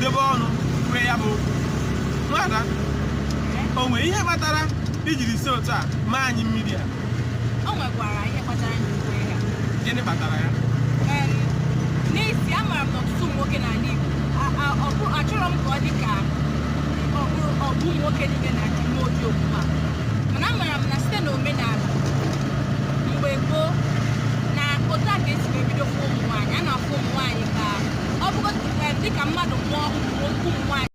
debe ọnụ kwee ya bụ nwada o nwere ihe kpatara ijiri si otu a ma anyị mmiri a o nwekwara ihe kpatara anyị ikwe ya gịnị kpatara ya n'isi amara m na ọtụtụ ụmụ nwoke n'ala Igbo achọrọ m ka ọ dị ka ọ bụ ụmụ nwoke niile na-eme ụdị omume a mana amara m na site n'omenala mgbe gboo na otu a ga-esi ebido fụ ụmụ nwaanyị a na-afụ ụmụ nwaanyị ka ọ bụgodị dịka mmadụ mụọ ụmụ nwaanyị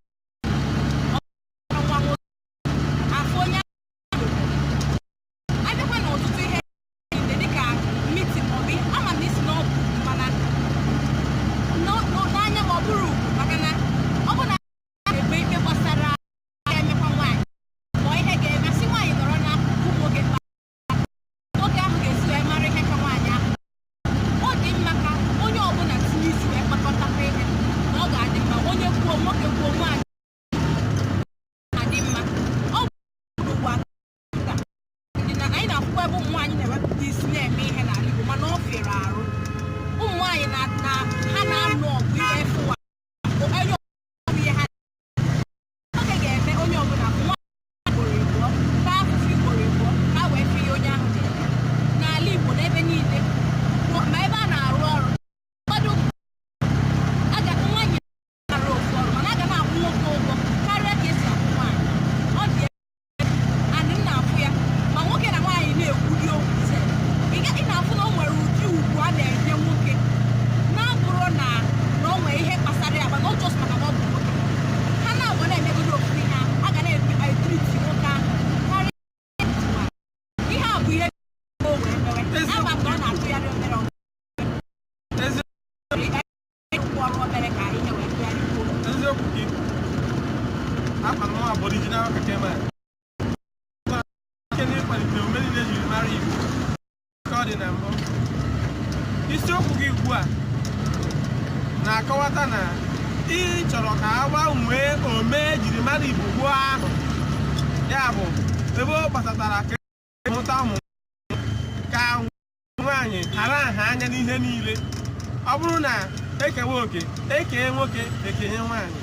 isiokwu gị ugbu a na-akọwata na ị chọrọ ka a gbanwee omee njirimara Igbo gboo ahụ, ya bụ ebe ọ gbasatara ka mụta ụmụ ka nwaanyị ghara nha anya n'ihe niile. Ọ bụrụ na ekewe oke ekee nwoke ekenye nwaanyị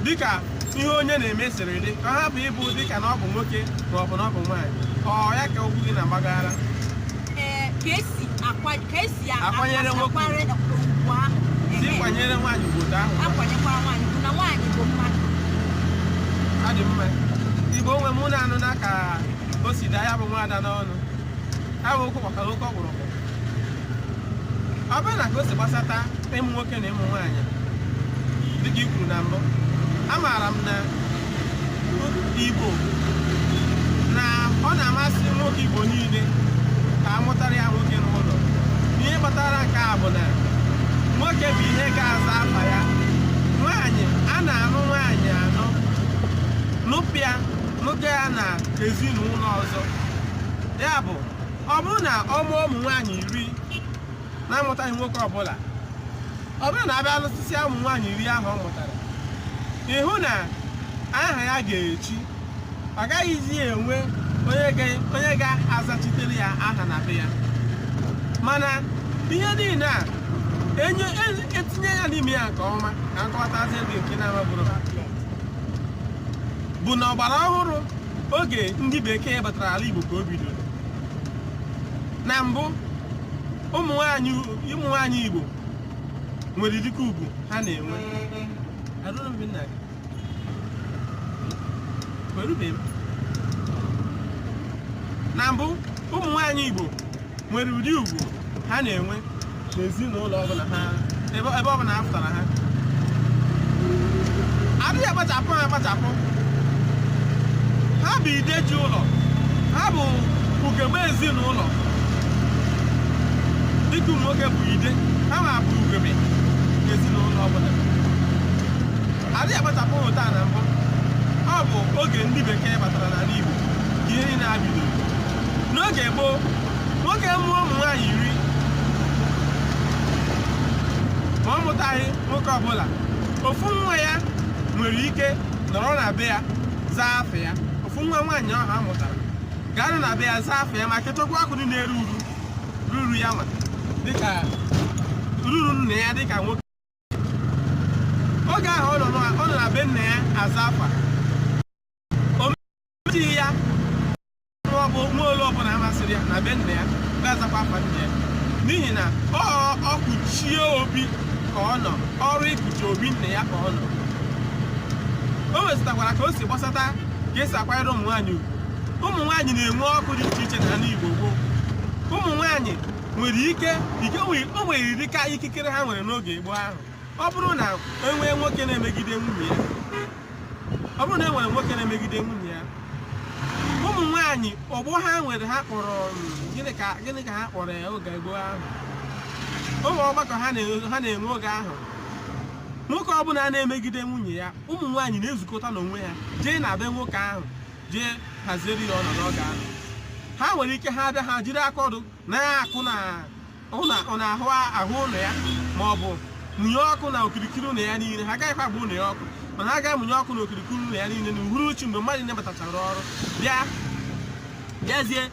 dịka ihe onye na-eme siri dị, ka ọ hapụ ịbụ dịka na ọ bụ nwoke ma ọ bụ na ọ bụ nwaanyị. Ọ ya ka okwu gị na-agbaghara akwanyere nwoke si kwanyere nwaanyị obodo ahụ adị mma. Igbo onwe mụ na-anụ na ka o si daa ya bụ nwaada n'ọnụ, abụ okwu gbakara oke ọkpụrụkpụ. Ọ bụrụ na ka o si gbasata ịmụ nwoke na ịmụ nwaanyị dịka i kwuru na mbụ, amaara m na Igbo na ọ na-amasị nwoke Igbo niile ka a mụtara ya nwoke n'ụlọ. Ihe kpatara nke a bụ na nwoke bụ ihe ga-aza afa ya. Nwaanyị a na-anụ nwaanyị anọ nụpịa nwoke ya na ezinụlọ ọzọ. Ya bụ ọ bụrụ na ọ mụọ ụmụ nwaanyị 10 na-amụtaghị nwoke ọbụla, ọ bụrụ na abịa lụsịsịa ụmụ nwaanyị 10 ahụ ọ mụtara, ịhụ na aha ya ga-echi, ọ gaghịzi enwe onye ga-azachitere ya aha na be ya. Mana ihe niile a etinye ya n'ime ya nke ọma ka nkọwatazi dị nke na-amabụrụ bụ na ọgbara ọhụrụ oge ndị bekee batara ala Igbo ka o bidoro. Na mbụ ụmụ nwaanyị Igbo nwere dịka ugwu ha na-enwe. Na mbụ ụmụ nwaanyị Igbo nwere ụdị ugwu ha na-enwe n'ezinụlọ ọbụla ha, ebe ọbụla ha pụtara ha. Adịghị akpachapụ ha akpachapụ. Ha bụ ideji ụlọ, ha bụ ugegbe ezinụlọ. Dịka ụmụ nwoke bụ ide, ha ma bụ ugegbe ezinụlọ ọbụla. Adịghị akpachapụ ụta na mbụ. Ọ bụ oge ndị bekee batara n'ala Igbo ka ihe niile bidoro. N'oge gboo, nwoke mụọ ụmụ nwaanyị 10 ma ọ mụtaghị nwoke ọbụla, ofu nwa ya nwere ike nọrọ na be ya zaa afọ ya. Ofu nwa nwaanyị ahụ a mụtara ga-anọ na be ya zaa afọ ya ma ketokwa akụ dị na-eru ruru ya nwa dịka ruru nna ya dịka nwoke. Oge ahụ be nna ya aza afa o mechighị ya nwa ole ọbụla amasịrị ya na be nna ya ga-azakwa afa nne ya n'ihi na ọ kpuchie obi ka ọ nọ ọrụ ikpuchi obi nna ya ka ọ nọ. O wezụtakwara ka o si gbasata ka esi akwanyere ụmụ nwaanyị ugwu. Ụmụ nwaanyị na-enwe ọkụ dị iche iche n'ala Igbo gboo. Ụmụ nwaanyị nwere ike o nwere dịka ikikere ha nwere n'oge gboo ahụ. Ọ bụrụ na enwee nwoke na-emegide nwunye ya, ọ bụrụ na e nwere nwoke na-emegide nwunye ya, ụmụ nwaanyị ọgbọ ha nwere ha kpọrọ gịnị ka ha kpọrọ ya oge gboo ahụ, ụmụ ọgbakọ ha na-enwe oge ahụ. Nwoke ọbụla na-emegide nwunye ya, ụmụ nwaanyị na-ezukọta n'onwe ha jee na be nwoke ahụ jee hazieri ya ọnọdụ oge ahụ. Ha nwere ike ha abịa ha jiri aka ọdụ na-akụ na ahụ ụlọ ya ma ọ bụ mụnye ọkụ na okirikiri ụlọ ya niile. Ha agaghịkwa agba ụlọ ya ọkụ mana ha ga-amụnye ọkụ na okirikiri ụlọ ya niile na uhuruchi mgbe mmadụ na-ebatachara ọrụ bịazie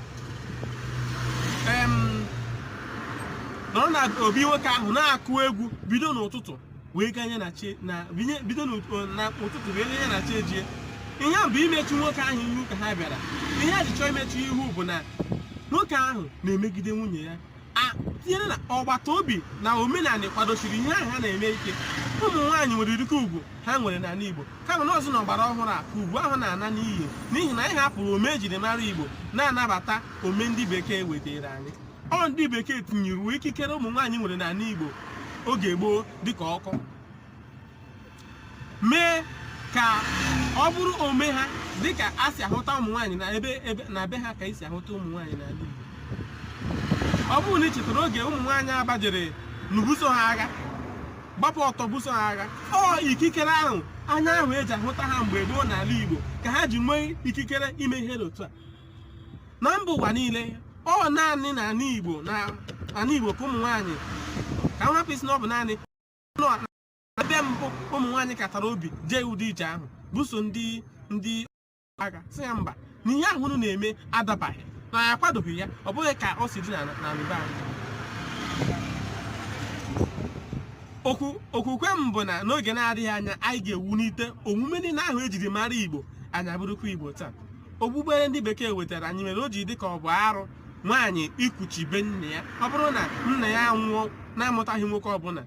nọrọ na obi nwoke ahụ na-akụ egwu bido n'ụtụtụ wee ganye bido n'ụtụtụ wee ganye na chi ejie. Ihe a bụ imechu nwoke ahụ ihu ka ha bịara. Ihe a ji chọọ imechu ihu bụ na nwoke ahụ na-emegide nwunye ya, tinyere na ọgbata obi na omenala kwadosiri ihe ahụ ha na-eme ike. Ụmụ nwaanyị nwere ụdịka ugwu ha nwere n'ala Igbo kama na ọzọ na ọgbara ọhụrụ a ka ugwu ahụ na-ana n'iyi n'ihi na anyị hapụrụ ome ejiri mara Igbo na-anabata ome ndị bekee wetara anyị. Ọ ndị bekee tinyere ikikere ụmụ nwaanyị nwere n'ala Igbo oge gboo dịka ọkụ, mee ka ọ bụrụ ome ha dịka a si ahụta ụmụ nwaanyị na be ha ka esi ahụta ụmụ nwaanyị n'ala Igbo. Ọ bụrụ na ị chetara oge ụmụ nwaanyị abajere n'ubuso ha agha, gbapụ ọtọ buso ha agha, ọ ikikere ahụ anya ahụ eji ahụta ha mgbe gboo n'ala Igbo ka ha ji nwee ikikere ime ihe otu a. Na mba ụwa niile ọ naanị n'ala Igbo ka ụmụ nwaanyị ka m hapụ isi na ọ bụ naanị na be mbụ ụmụ nwaanyị katara obi jee ụdị ije ahụ buso ndị agha sị ya mba na ihe ahụ na-eme adabaghị na ya akwadoghị ya, ọ bụghị ka o si dị na mbe anyị. Okwukwe m bụ na n'oge na-adịghị anya anyị ga-ewulite omume niile ahụ ejiri mara Igbo anyị abụrụkwa Igbo taa. Okpukpere ndị bekee wetara anyị mere o ji dị ka ọ bụ arụ nwaanyị ikuchi be nne ya. Ọ bụrụ na nna ya nwụọ na-amụtaghị nwoke ọbụla,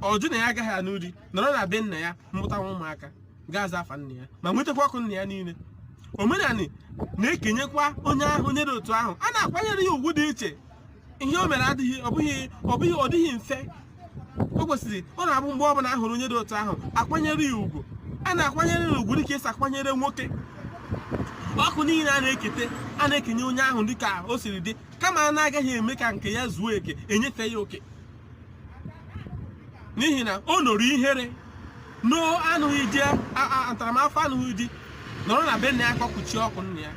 ọjụ na ya agaghị anụ di nọrọ na be nna ya mụtawa ụmụaka ga-aza afa nna ya ma nwetakwa ọkụ nna ya niile. Omenala na-ekenyekwa onye ahụ nyere otu ahụ, a na-akwanyere ya ugwu dị iche. Ihe o mere ọ dịghị mfe. O kwesịrị ọ na-abụ mgbe ọbụla ahụrụ onye dị otu ahụ akwanyere ya ugwu. A na-akwanyere ya ugwu dịka esi akwanyere nwoke. Ọkụ niile a na-ekenye onye ahụ dịka o siri dị, kama a na-agaghị eme ka nke ya zuo eke enyefe ya oke, n'ihi na o noro ihere anụghị di ntaramahụhụ anụghị di nọrọ na be nna ya kọkpuchie ọkụ nna ya.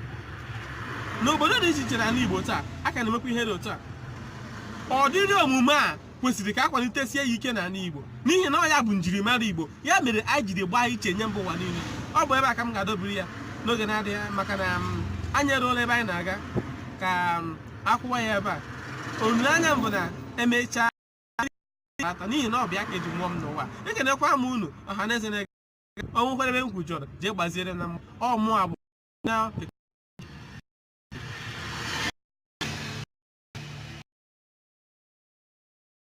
N'obodo dị iche iche n'ala Igbo taa a ka na-emekwa ihe dị otu a. Ọdịrị omume a kwesịrị ka a kwalitesie ya ike n'ala Igbo n'ihi na ọ ya bụ njirimara Igbo. Ya mere anyị jiri gbaa iche nye mba ụwa niile. Ọ bụ ebe a ka m ga-adọbiri ya n'oge na-adịghị maka na anyị eruola ebe anyị na-aga ka akwụwa ya ebe a. Olileanya m bụ na emechaa n'ihi na ọ bụ ya ka eji mụọ m n'ụwa. Ekenekwa m unu ọha na eze na-ege ọnwụ kwere ebe m kwujọrọ jee gbaziere na ọmụ abụ na